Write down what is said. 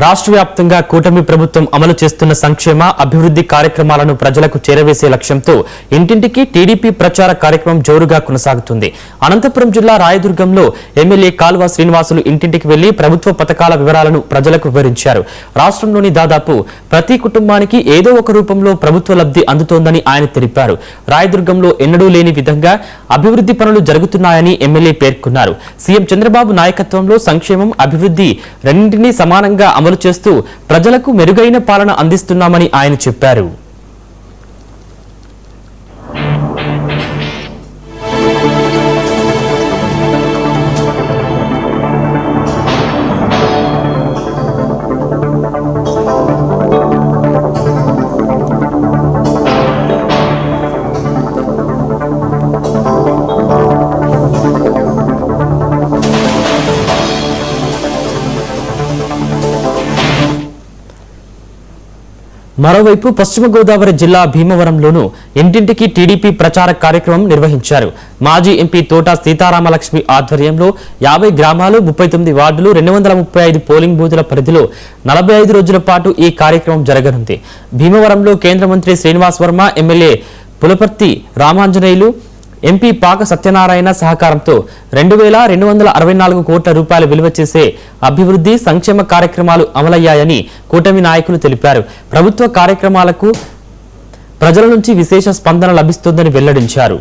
రాష్ట్ర వ్యాప్తంగా కూటమి ప్రభుత్వం అమలు చేస్తున్న సంక్షేమ అభివృద్ధి కార్యక్రమాలను ప్రజలకు చేరవేసే లక్ష్యంతో ఇంటింటికి టీడీపీ ప్రచార కార్యక్రమం జోరుగా కొనసాగుతుంది. అనంతపురం జిల్లా రాయదుర్గంలో ఎమ్మెల్యే కాల్వ శ్రీనివాసులు ఇంటింటికి వెళ్లి ప్రభుత్వ పథకాల వివరాలను ప్రజలకు వివరించారు. రాష్ట్రంలోని దాదాపు ప్రతి కుటుంబానికి ఏదో ఒక రూపంలో ప్రభుత్వ లబ్ధి అందుతోందని ఆయన తెలిపారు. రాయదుర్గంలో ఎన్నడూ లేని విధంగా అభివృద్ధి పనులు జరుగుతున్నాయని ఎమ్మెల్యే పేర్కొన్నారు. సీఎం చంద్రబాబు నాయకత్వంలో సంక్షేమం అభివృద్ధి రెండింటినీ సమానంగా అమలు చేస్తూ ప్రజలకు మెరుగైన పాలన అందిస్తున్నామని ఆయన చెప్పారు. మరోవైపు పశ్చిమ గోదావరి జిల్లా భీమవరంలోనూ ఇంటింటికి టీడీపీ ప్రచార కార్యక్రమం నిర్వహించారు. మాజీ ఎంపీ తోట సీతారామలక్ష్మి ఆధ్వర్యంలో 50 గ్రామాలు 39 వార్డులు 235 పోలింగ్ బూతుల పరిధిలో 45 రోజుల పాటు ఈ కార్యక్రమం జరగనుంది. భీమవరంలో కేంద్ర మంత్రి శ్రీనివాస్ వర్మ, ఎమ్మెల్యే పులపర్తి రామాంజనేయులు, ఎంపీ పాక సత్యనారాయణ సహకారంతో 2264 కోట్ల రూపాయలు విలువ చేసే అభివృద్ధి సంక్షేమ కార్యక్రమాలు అమలయ్యాయని కూటమి నాయకులు తెలిపారు. ప్రభుత్వ కార్యక్రమాలకు ప్రజల నుంచి విశేష స్పందన లభిస్తుందని వెల్లడించారు.